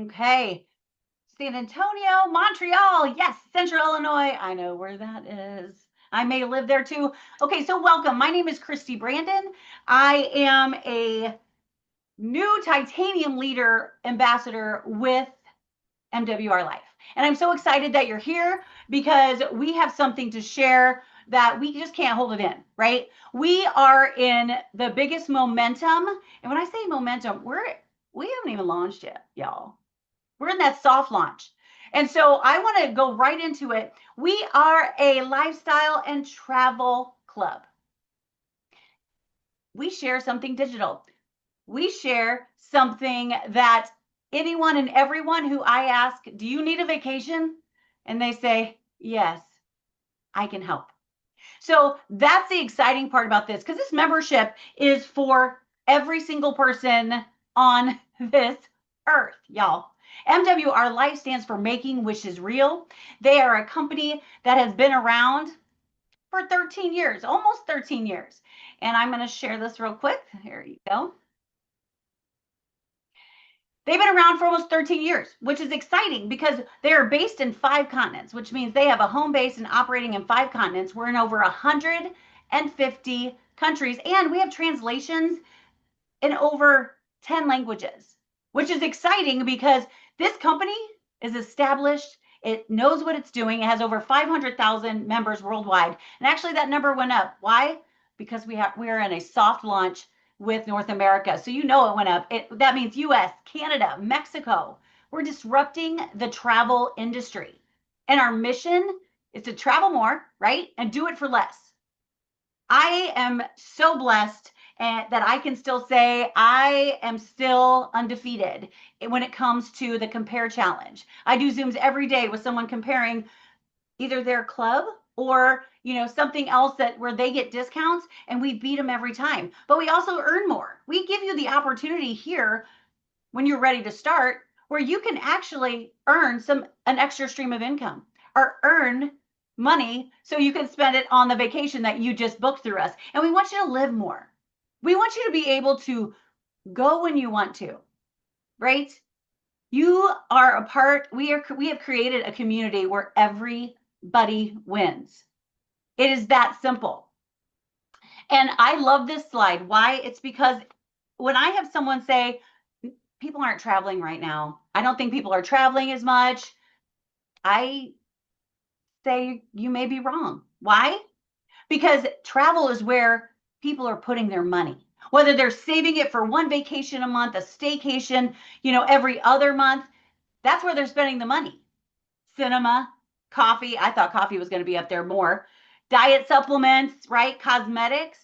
Okay. San Antonio, Montreal. Yes, Central Illinois. I know where that is. I may live there too. Okay, so welcome. My name is Christy Brandon. I am a new titanium leader ambassador with MWR Life. And I'm so excited that you're here because we have something to share that we just can't hold it in, right? We are in the biggest momentum. And when I say momentum, we haven't even launched yet, y'all. We're in that soft launch. And so I want to go right into it. We are a lifestyle and travel club. We share something digital. We share something that anyone and everyone who I ask, do you need a vacation? And they say, yes, I can help. So that's the exciting part about this because this membership is for every single person on this earth, y'all. MWR Life stands for Making Wishes Real. They are a company that has been around for 13 years, almost 13 years. And I'm going to share this real quick. Here you go. They've been around for almost 13 years, which is exciting because they are based in 5 continents, which means they have a home base and operating in 5 continents. We're in over 150 countries, and we have translations in over 10 languages, which is exciting because this company is established. It knows what it's doing. It has over 500,000 members worldwide. And actually, that number went up. Why? Because we are in a soft launch with North America. So you know it went up. That means US, Canada, Mexico. We're disrupting the travel industry. And our mission is to travel more, right? And do it for less. I am so blessed that I can still say I am still undefeated when it comes to the compare challenge. I do Zooms every day with someone comparing either their club or something else that where they get discounts, and we beat them every time. But we also earn more. We give you the opportunity here when you're ready to start where you can actually earn an extra stream of income or earn money so you can spend it on the vacation that you just booked through us. And we want you to live more. We want you to be able to go when you want to, right? You are a part, we have created a community where everybody wins. It is that simple. And I love this slide. Why? It's because when I have someone say, people aren't traveling right now, I don't think people are traveling as much, I say you may be wrong. Why? Because travel is where people are putting their money. Whether they're saving it for one vacation a month, a staycation, every other month, that's where they're spending the money. Cinema, coffee. I thought coffee was going to be up there more. Diet supplements, right? Cosmetics.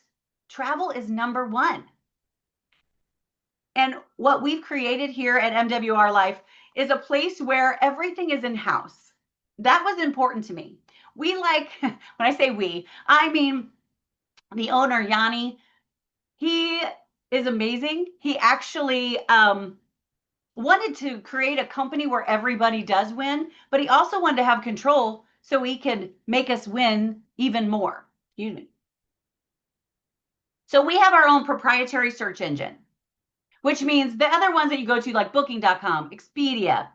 Travel is number one. And what we've created here at MWR Life is a place where everything is in-house. That was important to me. We like, when I say we, I mean the owner, Yanni. He is amazing. He actually wanted to create a company where everybody does win, but he also wanted to have control so he could make us win even more. Excuse me. So we have our own proprietary search engine, which means the other ones that you go to, like Booking.com, Expedia,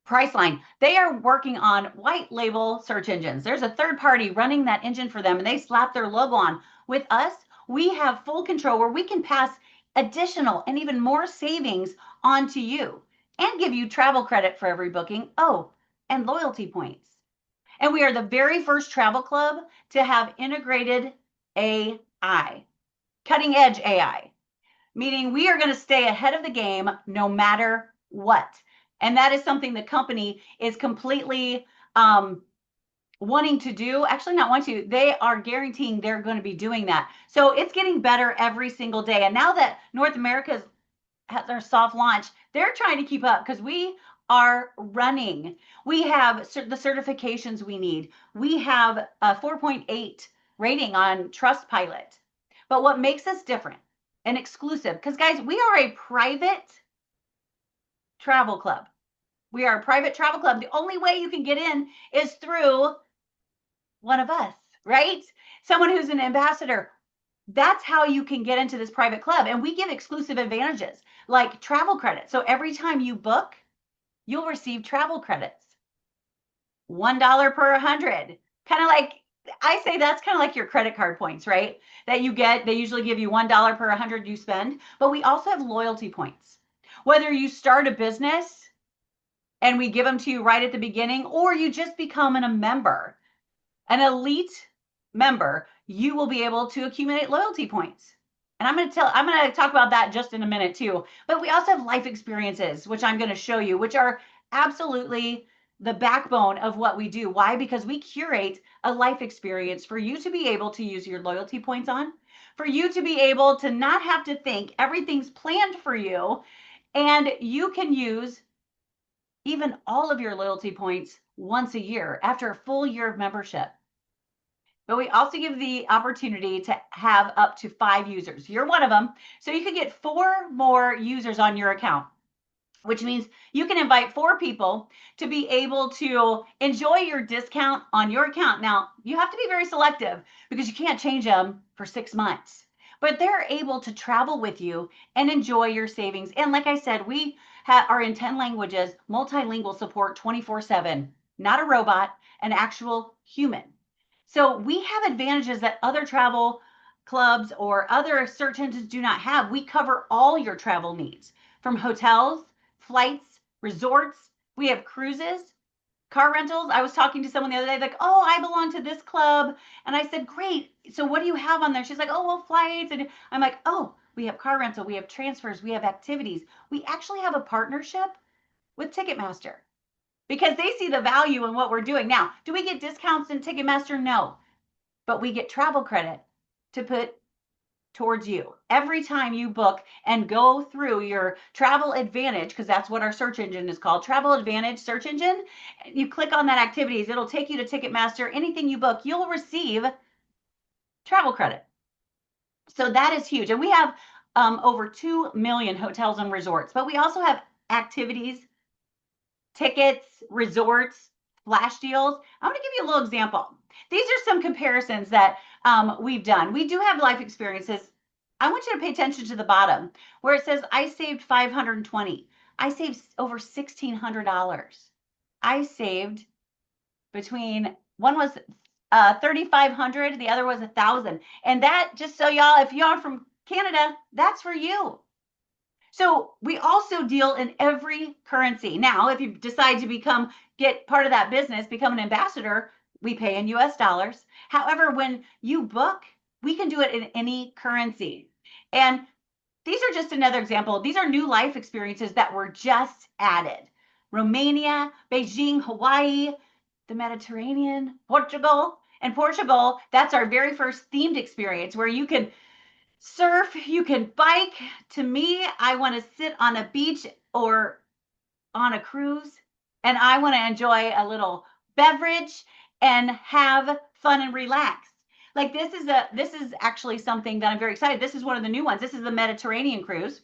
Priceline, they are working on white label search engines. There's a third party running that engine for them, and they slap their logo on. With us, we have full control where we can pass additional and even more savings onto you and give you travel credit for every booking. Oh, and loyalty points. And we are the very first travel club to have integrated AI, cutting edge AI, meaning we are going to stay ahead of the game no matter what. And that is something the company is completely wanting to do. Actually, not want to. They are guaranteeing they're going to be doing that. So it's getting better every single day. And now that North America has their soft launch, they're trying to keep up because we are running. We have the certifications we need. We have a 4.8 rating on Trustpilot. But what makes us different and exclusive, because guys, we are a private travel club. We are a private travel club. The only way you can get in is through one of us, right? Someone who's an ambassador. That's how you can get into this private club. And we give exclusive advantages like travel credits. So every time you book, you'll receive travel credits. $1 per 100. Kind of like, I say that's kind of like your credit card points, right? That you get, they usually give you $1 per 100 you spend, but we also have loyalty points. Whether you start a business and we give them to you right at the beginning, or you just become a member, an elite member, you will be able to accumulate loyalty points. And I'm going to talk about that just in a minute too. But we also have life experiences, which I'm going to show you, which are absolutely the backbone of what we do. Why? Because we curate a life experience for you to be able to use your loyalty points on, for you to be able to not have to think everything's planned for you, and you can use even all of your loyalty points once a year after a full year of membership. But we also give the opportunity to have up to 5 users. You're one of them. So you could get 4 more users on your account, which means you can invite 4 people to be able to enjoy your discount on your account. Now, you have to be very selective because you can't change them for 6 months. But they're able to travel with you and enjoy your savings. And like I said, we are in 10 languages, multilingual support 24/7, not a robot, an actual human. So we have advantages that other travel clubs or other search engines do not have. We cover all your travel needs, from hotels, flights, resorts. We have cruises, car rentals. I was talking to someone the other day, like, oh, I belong to this club. And I said, great. So what do you have on there? She's like, oh, well, flights. And I'm like, oh, we have car rental, we have transfers, we have activities. We actually have a partnership with Ticketmaster because they see the value in what we're doing. Now, do we get discounts in Ticketmaster? No, but we get travel credit to put towards you. Every time you book and go through your Travel Advantage, because that's what our search engine is called, Travel Advantage search engine, you click on that activities, it'll take you to Ticketmaster. Anything you book, you'll receive travel credit. So that is huge. And we have over 2 million hotels and resorts, but we also have activities, tickets, resorts, flash deals. I'm going to give you a little example. These are some comparisons that we've done. We do have life experiences. I want you to pay attention to the bottom where it says I saved 520. I saved over $1,600. I saved between one was 3,500, the other was 1,000. And that, just so y'all, if y'all are from Canada, that's for you. So we also deal in every currency. Now, if you decide to get part of that business, become an ambassador, we pay in US dollars. However, when you book, we can do it in any currency. And these are just another example. These are new life experiences that were just added. Romania, Beijing, Hawaii, the Mediterranean, Portugal. And Portugal, that's our very first themed experience where you can surf, you can bike. To me, I want to sit on a beach or on a cruise, and I want to enjoy a little beverage and have fun and relax. Like this is actually something that I'm very excited. This is one of the new ones. This is the Mediterranean cruise.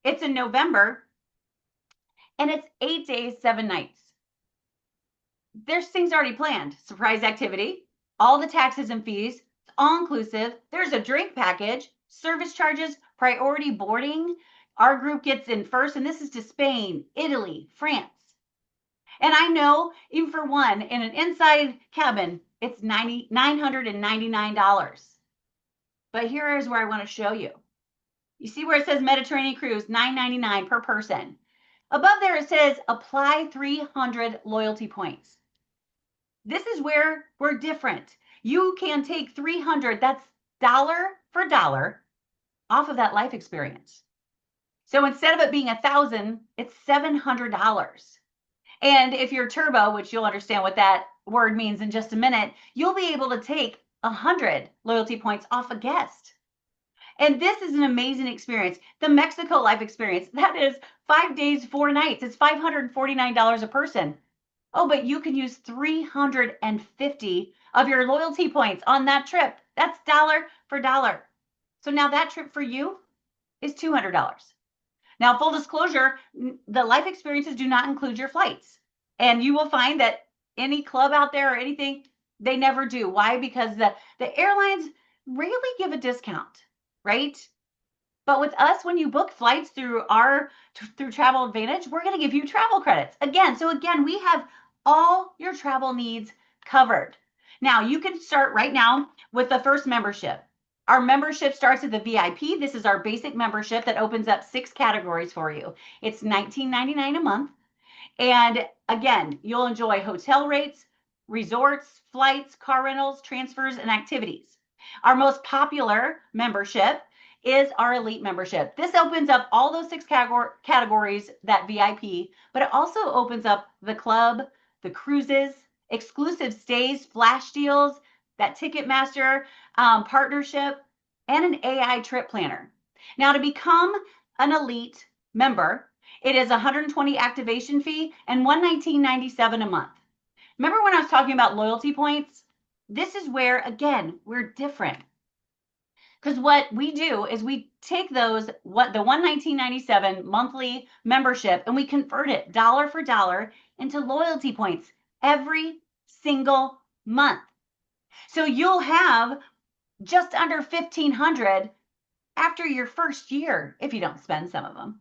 It's in November, and it's 8 days, 7 nights. There's things already planned. Surprise activity, all the taxes and fees, all inclusive. There's a drink package, service charges, priority boarding. Our group gets in first, and this is to Spain, Italy, France. And I know even for one in an inside cabin, it's $999. But here is where I want to show you. You see where it says Mediterranean cruise, $999 per person. Above there it says apply 300 loyalty points. This is where we're different. You can take 300, that's dollar for dollar, off of that life experience. So instead of it being 1,000, it's $700. And if you're turbo, which you'll understand what that word means in just a minute, you'll be able to take 100 loyalty points off a guest. And this is an amazing experience. The Mexico life experience, that is 5 days, 4 nights. It's $549 a person. Oh, but you can use 350 of your loyalty points on that trip. That's dollar for dollar. So now that trip for you is $200. Now, full disclosure, the life experiences do not include your flights. And you will find that any club out there or anything, they never do. Why? Because the airlines, rarely give a discount, right? But with us, when you book flights through Travel Advantage, we're going to give you travel credits again. So again, we have all your travel needs covered. Now you can start right now with the first membership. Our membership starts at the VIP. This is our basic membership that opens up 6 categories for you. It's $19.99 a month. And again, you'll enjoy hotel rates, resorts, flights, car rentals, transfers, and activities. Our most popular membership is our elite membership. This opens up all those 6 categories, that VIP, but it also opens up the club, the cruises, exclusive stays, flash deals, that Ticketmaster partnership, and an AI trip planner. Now, to become an elite member, it is $120 activation fee and $119.97 a month. Remember when I was talking about loyalty points? This is where, again, we're different. Because what we do is we take the $119.97 monthly membership and we convert it dollar for dollar into loyalty points every single month. So you'll have just under 1,500 after your first year if you don't spend some of them.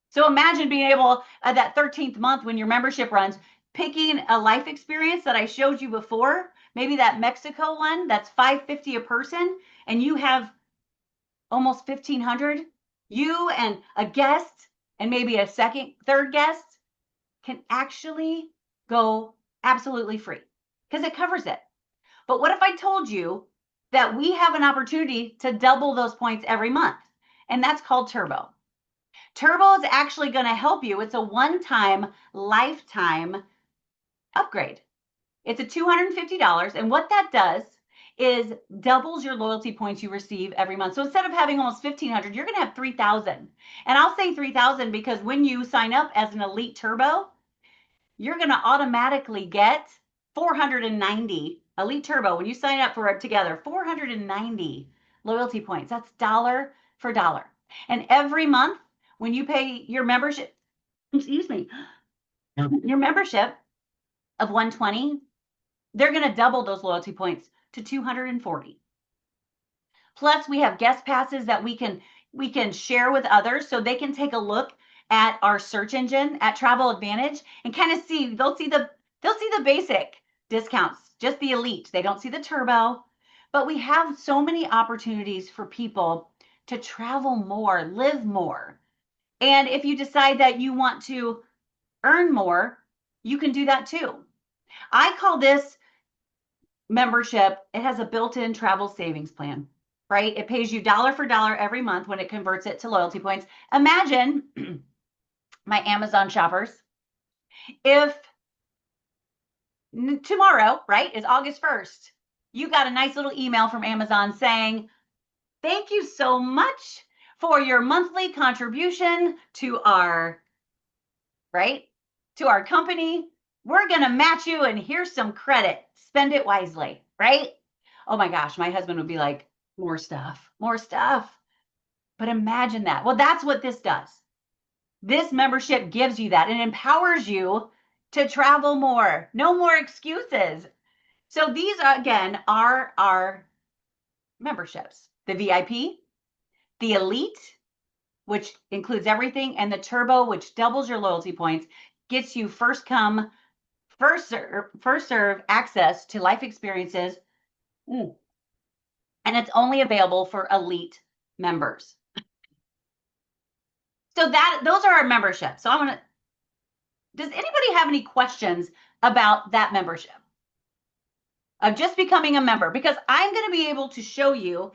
So imagine being able, that 13th month when your membership runs, picking a life experience that I showed you before, maybe that Mexico one, that's $550 a person, and you have almost 1,500. You and a guest and maybe a third guest can actually go absolutely free because it covers it. But what if I told you that we have an opportunity to double those points every month? And that's called Turbo. Turbo is actually going to help you. It's a one-time, lifetime upgrade. It's a $250. And what that does is doubles your loyalty points you receive every month. So instead of having almost 1,500, you're going to have 3,000. And I'll say 3,000 because when you sign up as an Elite Turbo, you're going to automatically get 490 Elite Turbo. When you sign up for it together, 490 loyalty points. That's dollar for dollar. And every month, when you pay your membership, your membership of 120, they're going to double those loyalty points to 240. Plus, we have guest passes that we can share with others so they can take a look at our search engine at Travel Advantage and kind of see, they'll see the basic discounts, just the elite. They don't see the turbo, but we have so many opportunities for people to travel more, live more. And if you decide that you want to earn more, you can do that too. I call this membership, it has a built-in travel savings plan, right? It pays you dollar for dollar every month when it converts it to loyalty points. Imagine my Amazon shoppers, if tomorrow, right, is August 1st, you got a nice little email from Amazon saying, thank you so much for your monthly contribution to our, right, to our company. We're going to match you and here's some credit. Spend it wisely, right? Oh my gosh, my husband would be like, more stuff, more stuff. But imagine that. Well, that's what this does. This membership gives you that and empowers you to travel more. No more excuses. So these, again, are our memberships. The VIP, the Elite, which includes everything, and the Turbo, which doubles your loyalty points, gets you first come, first serve access to life experiences. And it's only available for Elite members. So those are our memberships. So does anybody have any questions about that membership? Of just becoming a member? Because I'm going to be able to show you,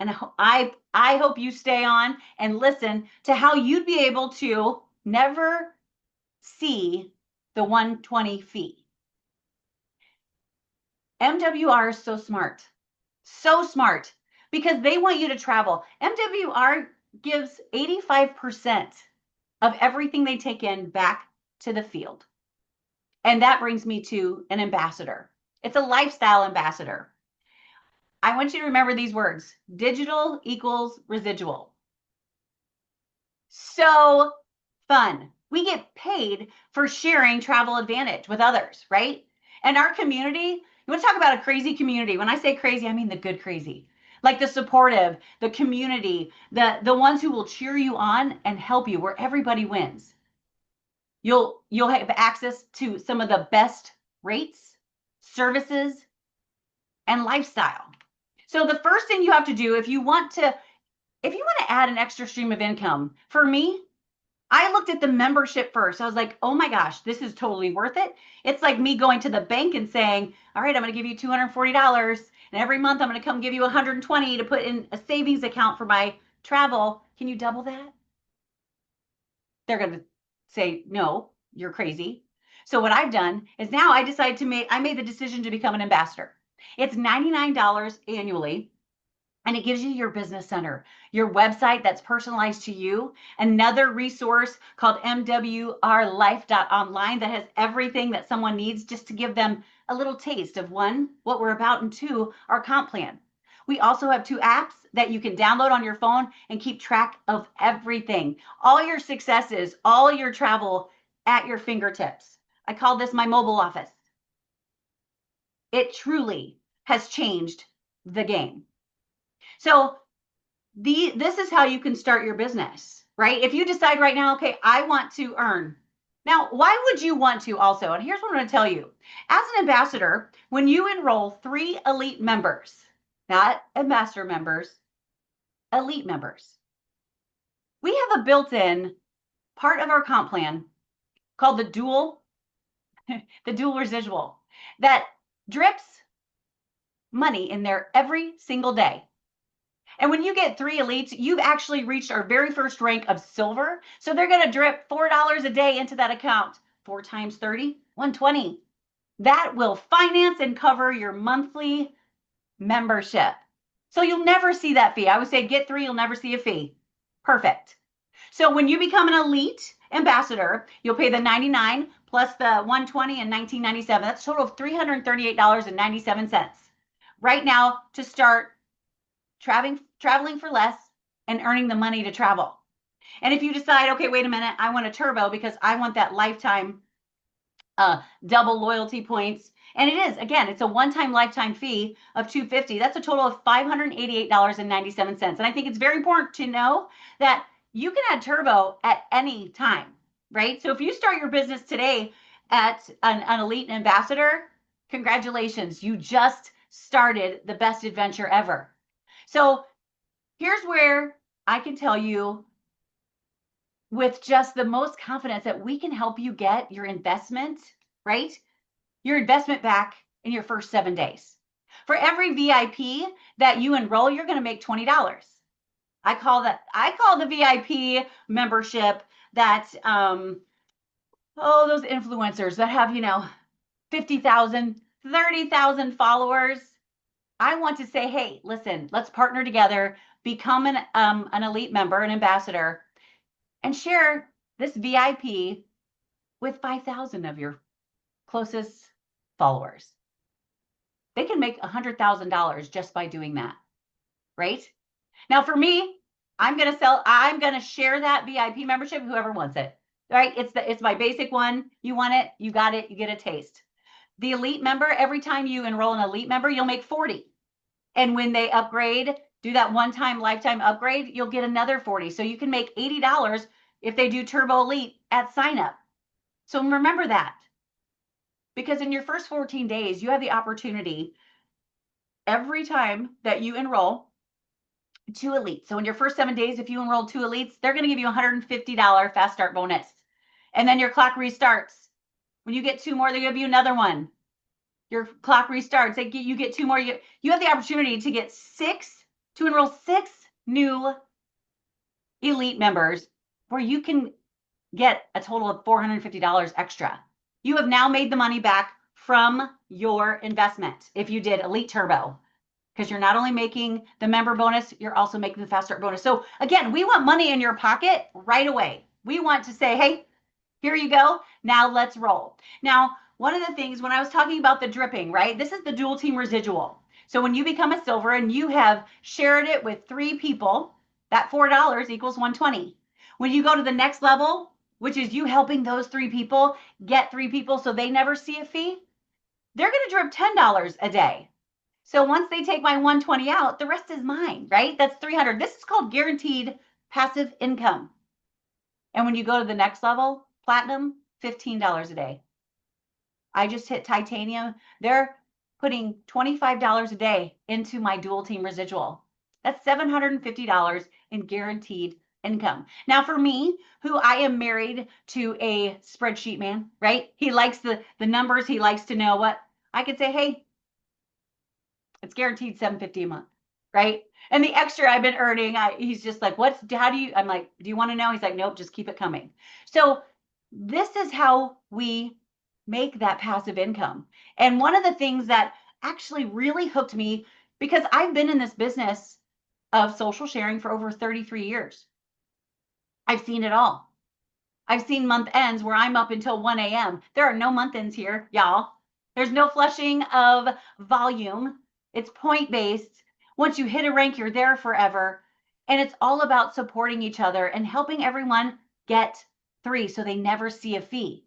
and I hope you stay on and listen to how you'd be able to never see the 120 fee. MWR is so smart, because they want you to travel. MWR gives 85% of everything they take in back to the field. And that brings me to an ambassador. It's a lifestyle ambassador. I want you to remember these words: digital equals residual. So fun. We get paid for sharing Travel Advantage with others, right? And our community, you want to talk about a crazy community. When I say crazy, I mean the good crazy. like the supportive, the community, the ones who will cheer you on and help you, where everybody wins. You'll have access to some of the best rates, services, and lifestyle. So the first thing you have to do if you want to add an extra stream of income, for me, I looked at the membership first. I was like, oh my gosh, this is totally worth it. It's like me going to the bank and saying, all right, I'm going to give you $240, and every month I'm going to come give you $120 to put in a savings account for my travel. Can you double that? They're going to say, no, you're crazy. So what I've done is now I made the decision to become an ambassador. It's $99 annually. And it gives you your business center, your website that's personalized to you, another resource called mwrlife.online that has everything that someone needs just to give them a little taste of one, what we're about, and two, our comp plan. We also have 2 apps that you can download on your phone and keep track of everything, all your successes, all your travel at your fingertips. I call this my mobile office. It truly has changed the game. So this is how you can start your business, right? If you decide right now, okay, I want to earn. Now, why would you want to also? And here's what I'm going to tell you. As an ambassador, when you enroll 3 elite members, not ambassador members, elite members, we have a built-in part of our comp plan called the dual residual that drips money in there every single day. And when you get 3 elites, you've actually reached our very first rank of silver. So they're going to drip $4 a day into that account. 4 times 30, 120. That will finance and cover your monthly membership. So you'll never see that fee. I would say get 3, you'll never see a fee. Perfect. So when you become an elite ambassador, you'll pay the $99 plus the $120 and $19.97. That's a total of $338.97 right now to start traveling for less and earning the money to travel. And if you decide, okay, wait a minute, I want a turbo because I want that lifetime double loyalty points. And it is, again, it's a one-time lifetime fee of $250. That's a total of $588.97. And I think it's very important to know that you can add turbo at any time, right? So if you start your business today at an elite ambassador, congratulations, you just started the best adventure ever. So here's where I can tell you with just the most confidence that we can help you get your investment, right? Your investment back in your first 7 days. For every VIP that you enroll, you're going to make $20. I call the VIP membership that, those influencers that have, 50,000, 30,000 followers. I want to say, hey, listen, let's partner together, become an elite member, an ambassador, and share this VIP with 5,000 of your closest followers. They can make $100,000 just by doing that, right? Now, for me, I'm going to share that VIP membership, whoever wants it, right? It's my basic one. You want it, you got it, you get a taste. The elite member, every time you enroll an elite member, you'll make 40. And when they upgrade, do that one-time lifetime upgrade, you'll get another 40. So you can make $80 if they do Turbo Elite at sign up. So remember that. Because in your first 14 days, you have the opportunity every time that you enroll 2 elites. So in your first 7 days, if you enroll 2 elites, they're going to give you $150 fast start bonus. And then your clock restarts. When you get 2 more, they give you another one. Your clock restarts. You get 2 more. You have the opportunity to enroll 6 new elite members where you can get a total of $450 extra. You have now made the money back from your investment if you did Elite Turbo, because you're not only making the member bonus, you're also making the fast start bonus. So again, we want money in your pocket right away. We want to say, hey, here you go. Now let's roll. Now, one of the things when I was talking about the dripping, right? This is the dual team residual. So when you become a silver and you have shared it with 3 people, that $4 equals $120. When you go to the next level, which is you helping those 3 people get 3 people so they never see a fee, they're going to drip $10 a day. So once they take my 120 out, the rest is mine, right? That's 300. This is called guaranteed passive income. And when you go to the next level, platinum, $15 a day. I just hit titanium. They're putting $25 a day into my dual team residual. That's $750 in guaranteed income. Now for me, who I am married to a spreadsheet man, right? He likes the numbers. He likes to know what I could say, hey, it's guaranteed $750 a month, right? And the extra I've been earning, he's just like, how do you, I'm like, do you want to know? He's like, nope, just keep it coming. So this is how we make that passive income. And one of the things that actually really hooked me, because I've been in this business of social sharing for over 33 years. I've seen it all. I've seen month ends where I'm up until 1 a.m. There are no month ends here, y'all. There's no flushing of volume. It's point based. Once you hit a rank, you're there forever. And it's all about supporting each other and helping everyone get 3 so they never see a fee.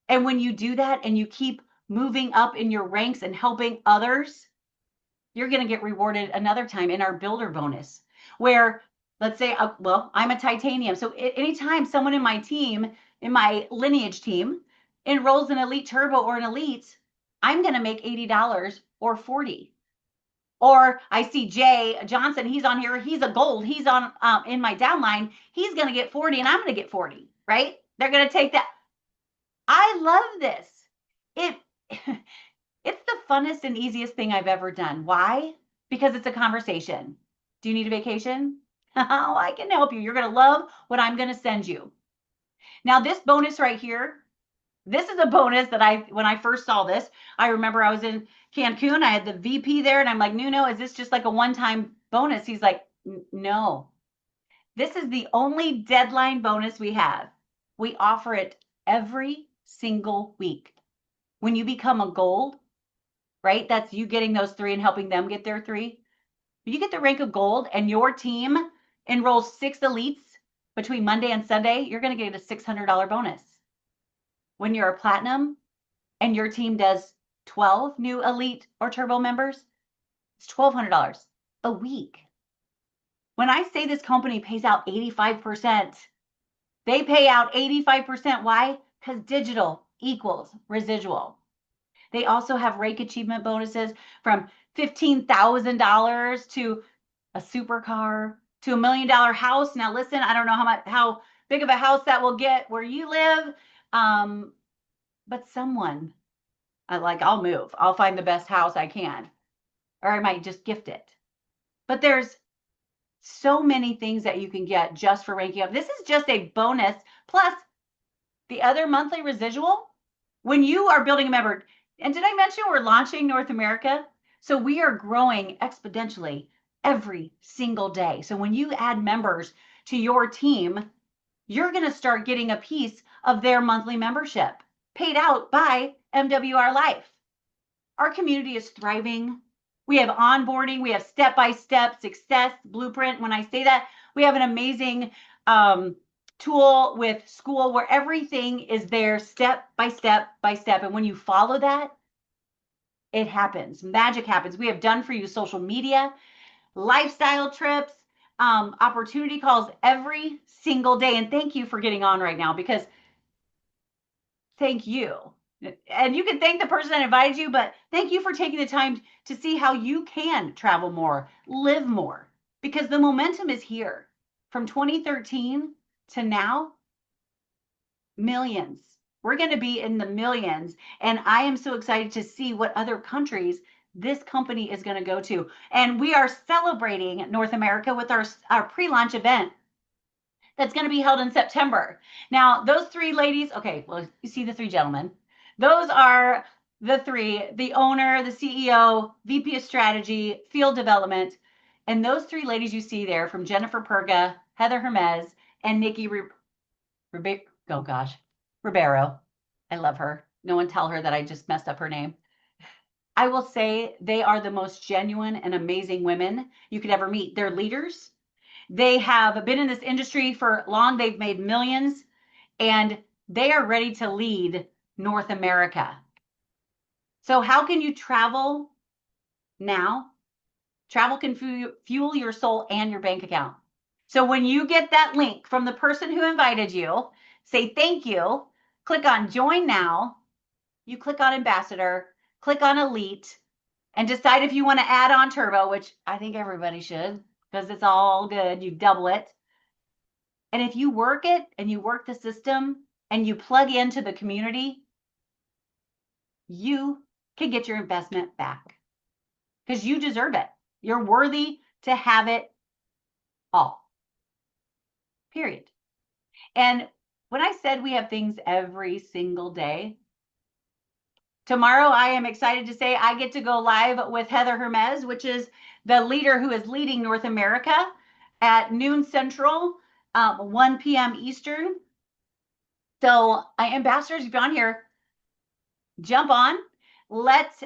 And when you do that and you keep moving up in your ranks and helping others, you're going to get rewarded another time in our builder bonus, where let's say, well, I'm a titanium. So anytime someone in my team, in my lineage team, enrolls in Elite Turbo or an Elite, I'm going to make $80 or $40. Or I see Jay Johnson, he's on here, he's a gold, he's on in my downline, he's going to get 40 and I'm going to get 40, right? They're going to take that. I love this. It's the funnest and easiest thing I've ever done. Why? Because it's a conversation. Do you need a vacation? Oh, I can help you. You're going to love what I'm going to send you. Now, this bonus right here, this is a bonus that when I first saw this, I remember I was in Cancun. I had the VP there and I'm like, Nuno, is this just like a one-time bonus? He's like, no. This is the only deadline bonus we have. We offer it every single week. When you become a gold, right? That's you getting those 3 and helping them get their 3. You get the rank of gold and your team enrolls 6 elites between Monday and Sunday, you're going to get a $600 bonus. When you're a platinum and your team does 12 new elite or turbo members, it's $1,200 a week. When I say this company pays out 85%, they pay out 85%. Why? Because digital equals residual. They also have rank achievement bonuses from $15,000 to a supercar to $1 million house. Now, listen, I don't know how big of a house that will get where you live, but someone, I'll move. I'll find the best house I can, or I might just gift it. But there's so many things that you can get just for ranking up. This is just a bonus plus the other monthly residual. When you are building a member, and did I mention we're launching North America? So we are growing exponentially every single day. So when you add members to your team, you're going to start getting a piece of their monthly membership paid out by MWR Life. Our community is thriving. We have onboarding. We have step-by-step success blueprint. When I say that, we have an amazing tool with school where everything is there step by step by step. And when you follow that, it happens. Magic happens. We have done for you social media, lifestyle trips, opportunity calls every single day. And thank you for getting on right now, because thank you. And you can thank the person that invited you, but thank you for taking the time to see how you can travel more, live more, because the momentum is here. From 2013 to now, millions. We're going to be in the millions. And I am so excited to see what other countries this company is going to go to. And we are celebrating North America with our pre-launch event that's going to be held in September. Now, those 3 ladies, okay, well, you see the 3 gentlemen. Those are the 3, the owner, the CEO, VP of strategy, field development. And those 3 ladies you see there, from Jennifer Perga, Heather Hermes, and Nikki Ribeiro. I love her. No one tell her that I just messed up her name. I will say they are the most genuine and amazing women you could ever meet. They're leaders. They have been in this industry for long. They've made millions, and they are ready to lead North America. So how can you travel now, travel can fuel your soul and your bank account. So when you get that link from the person who invited you, say thank you, click on join now, you click on ambassador, click on elite, and decide if you want to add on turbo, which I think everybody should because it's all good. You double it. And if you work it and you work the system and you plug into the community, you can get your investment back because you deserve it. You're worthy to have it all. Period. And when I said we have things every single day, tomorrow I am excited to say I get to go live with Heather Hermes, which is the leader who is leading North America at noon Central, 1 p.m. Eastern. So ambassadors, if you're on here, jump on. Let's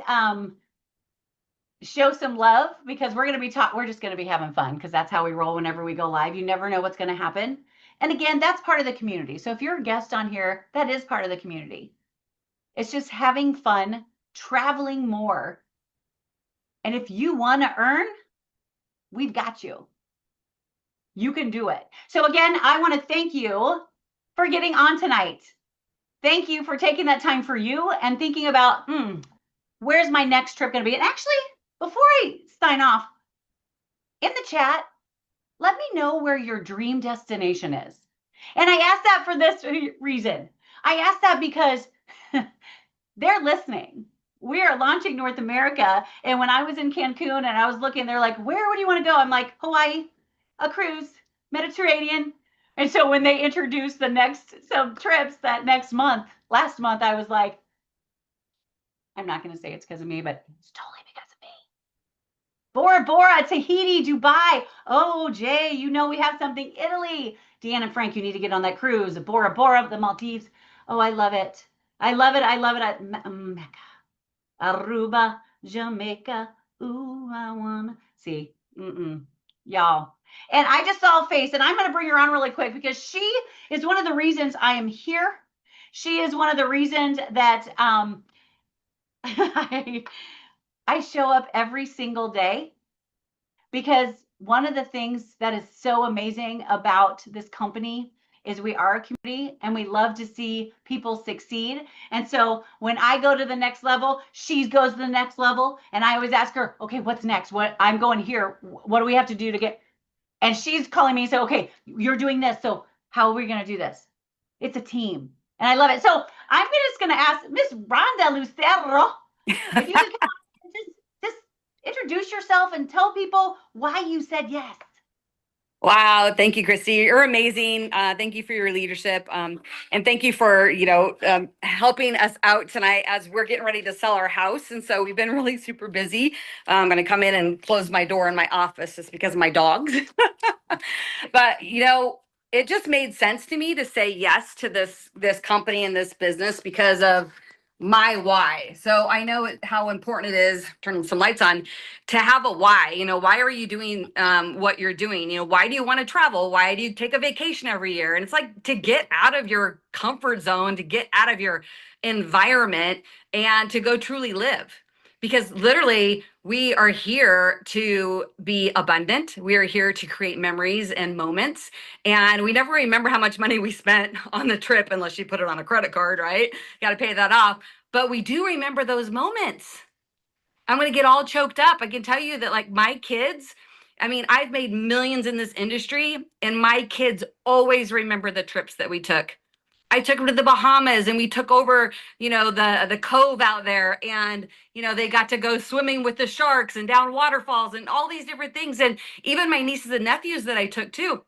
show some love because we're going to be we're just going to be having fun because that's how we roll whenever we go live. You never know what's going to happen. And again, that's part of the community. So if you're a guest on here, that is part of the community. It's just having fun, traveling more. And if you want to earn, we've got you. You can do it. So again, I want to thank you for getting on tonight. Thank you for taking that time for you and thinking about, where's my next trip going to be? And actually, before I sign off, in the chat, let me know where your dream destination is. And I ask that for this reason. I ask that because they're listening. We are launching North America. And when I was in Cancun and I was looking, they're like, where would you want to go? I'm like, Hawaii, a cruise, Mediterranean. And so when they introduced some trips that last month, I was like, I'm not going to say it's because of me, but it's totally because of me. Bora Bora, Tahiti, Dubai. Oh, Jay, you know we have something. Italy. Deanne and Frank, you need to get on that cruise. Bora Bora, the Maldives. Oh, I love it. I love it. I love it. Mecca, Aruba, Jamaica. Ooh, I wanna see. Y'all. And I just saw a face, and I'm going to bring her on really quick because she is one of the reasons I am here. She is one of the reasons that I show up every single day, because one of the things that is so amazing about this company is we are a community and we love to see people succeed. And so when I go to the next level, she goes to the next level. And I always ask her, okay, what's next? I'm going here. What do we have to do to get? And she's calling me and say, okay, you're doing this. So how are we going to do this? It's a team. And I love it. So I'm just going to ask Miss Rhonda Lucero, if you could just introduce yourself and tell people why you said yes. Wow. Thank you, Christy. You're amazing. Thank you for your leadership. And thank you for, helping us out tonight as we're getting ready to sell our house. And so we've been really super busy. I'm going to come in and close my door in my office just because of my dogs. But, it just made sense to me to say yes to this company and this business because of my why. So I know how important it is, turning some lights on, to have a why. Why are you doing what you're doing? Why do you want to travel? Why do you take a vacation every year? And it's like to get out of your comfort zone, to get out of your environment and to go truly live. Because literally, we are here to be abundant. We are here to create memories and moments. And we never remember how much money we spent on the trip unless you put it on a credit card, right? Got to pay that off. But we do remember those moments. I'm going to get all choked up. I can tell you that, like, my kids, I've made millions in this industry, and my kids always remember the trips that we took. I took them to the Bahamas and we took over, the cove out there, and, they got to go swimming with the sharks and down waterfalls and all these different things. And even my nieces and nephews that I took too,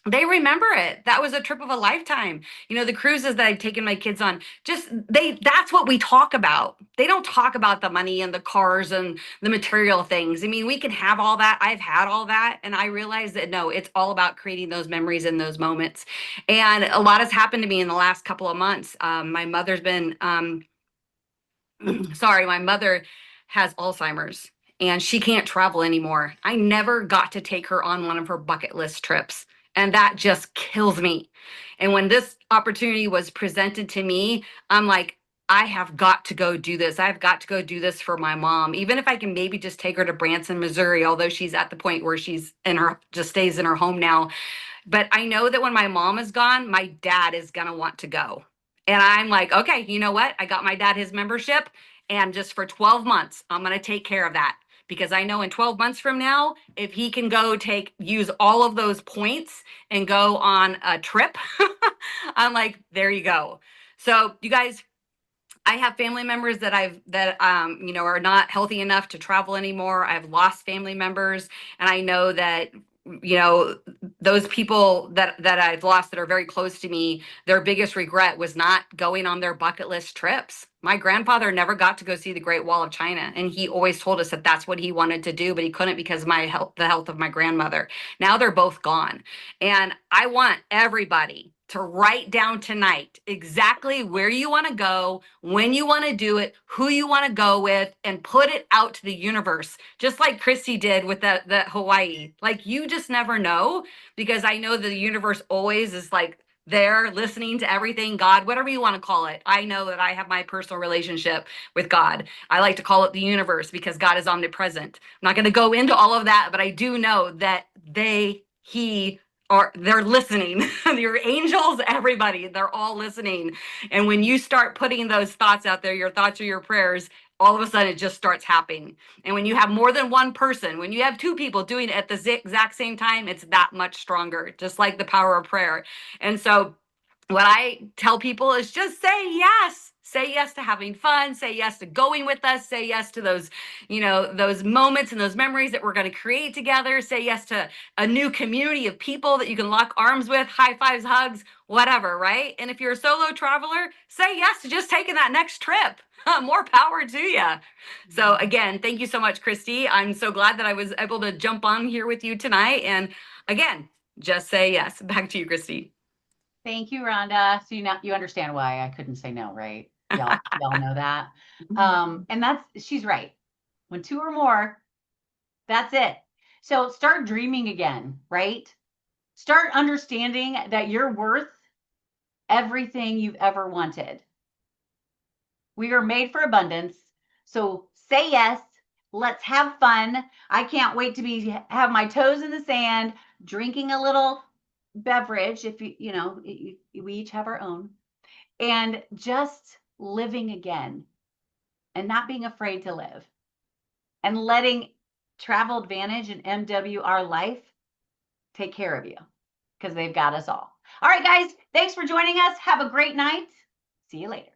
they remember it. That was a trip of a lifetime. The cruises that I've taken my kids on, that's what we talk about. They don't talk about the money and the cars and the material things. We can have all that. I've had all that. And I realized that, no, it's all about creating those memories in those moments. And a lot has happened to me in the last couple of months. My mother's been, my mother has Alzheimer's and she can't travel anymore. I never got to take her on one of her bucket list trips. And that just kills me. And when this opportunity was presented to me, I'm like, I have got to go do this. I've got to go do this for my mom. Even if I can maybe just take her to Branson, Missouri, although she's at the point where she's in her, just stays in her home now. But I know that when my mom is gone, my dad is going to want to go. And I'm like, okay, you know what? I got my dad his membership. And just for 12 months, I'm going to take care of that. Because I know in 12 months from now, if he can go use all of those points and go on a trip, I'm like, there you go. So you guys, I have family members that are not healthy enough to travel anymore. I've lost family members, and I know that those people that I've lost that are very close to me, their biggest regret was not going on their bucket list trips. My grandfather never got to go see the Great Wall of China, and he always told us that that's what he wanted to do, but he couldn't because of the health of my grandmother. Now they're both gone, and I want everybody to write down tonight exactly where you want to go, when you want to do it, who you want to go with, and put it out to the universe, just like Christy did with the Hawaii. Like, you just never know, because I know the universe always is like there listening to everything, God, whatever you want to call it. I know that I have my personal relationship with God. I like to call it the universe because God is omnipresent. I'm not going to go into all of that, but I do know that they're listening. Your angels, everybody, they're all listening. And when you start putting those thoughts out there, your thoughts or your prayers, all of a sudden it just starts happening. And when you have more than one person, when you have two people doing it at the exact same time, it's that much stronger, just like the power of prayer. And so what I tell people is just say yes. Say yes to having fun. Say yes to going with us. Say yes to those moments and those memories that we're going to create together. Say yes to a new community of people that you can lock arms with, high fives, hugs, whatever, right? And if you're a solo traveler, say yes to just taking that next trip. More power to you. So again, thank you so much, Christy. I'm so glad that I was able to jump on here with you tonight. And again, just say yes. Back to you, Christy. Thank you, Rhonda. So you understand why I couldn't say no, right? Y'all know that. And she's right. When two or more, that's it. So start dreaming again, right? Start understanding that you're worth everything you've ever wanted. We are made for abundance. So say yes. Let's have fun. I can't wait to have my toes in the sand, drinking a little beverage. If we each have our own, and just living again and not being afraid to live and letting Travel Advantage and MWR Life take care of you, because they've got us all. All right, guys, thanks for joining us. Have a great night. See you later.